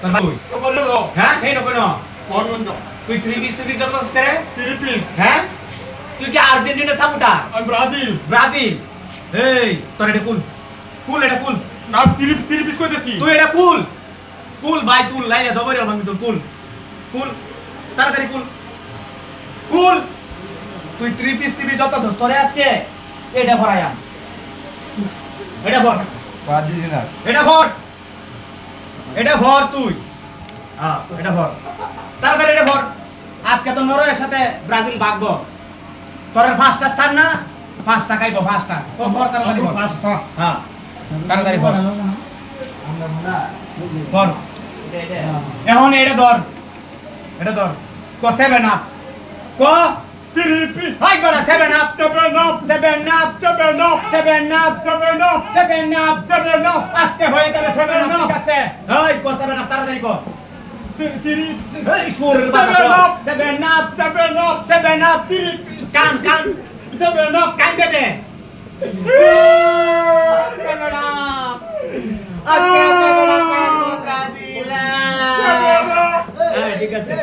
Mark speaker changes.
Speaker 1: তোর ভাই হ্যাঁ এই নো কেন তুই 3 পিস যত করে
Speaker 2: 3 পিস
Speaker 1: হ্যাঁ তুই কি আর্জেন্টিনা সাপোর্টার
Speaker 2: আমি ব্রাজিল
Speaker 1: ব্রাজিল এই তোর এটা কুল কুল এটা কুল
Speaker 2: না 3 পিস কইতেছি
Speaker 1: তুই এটা কুল কুল ভাই তুল লাইয়া ধরে আমি তোর কুল কুল তাড়াতাড়ি কুল কুল তুই 3 পিস যত তোরে আজকে এটা ভরাইয়া এটা ভর
Speaker 3: আর্জেন্টিনা
Speaker 1: এটা ভর এটা ভর তুই হ্যাঁ এটা ভর তাড়াতাড়ি এটা ভর আজকে তো নরওয়ের সাথে ব্রাজিল ভাগবো তোর ফার্স্টটা স্টার না ফার্স্টটা খাইবো ফার্স্টটা ও ভর তাড়াতাড়ি ভর হ্যাঁ তাড়াতাড়ি ভর ভর এখন এটা ধর ক 7 আপ ক
Speaker 2: 3 পিস
Speaker 1: হাই বড়া 7 up
Speaker 2: 7 up
Speaker 1: 7 up
Speaker 2: 7 up
Speaker 1: 7 up
Speaker 2: 7 up
Speaker 1: 7 up
Speaker 2: 7 up
Speaker 1: আজকে হয়ে যাবে 7 আপ ঠিক আছে হাই ক 7 আপ তাড়াতাড়ি ক
Speaker 2: 3
Speaker 1: হেই সুর
Speaker 2: 7 up
Speaker 1: 7 up
Speaker 2: 7 up
Speaker 1: 7 up
Speaker 2: 3 piece
Speaker 1: কান
Speaker 2: 7 আপ
Speaker 1: কান দে 7 আপ আজকে 7 আপ ব্রাজিল
Speaker 2: Seven up!
Speaker 1: ঠিক আছে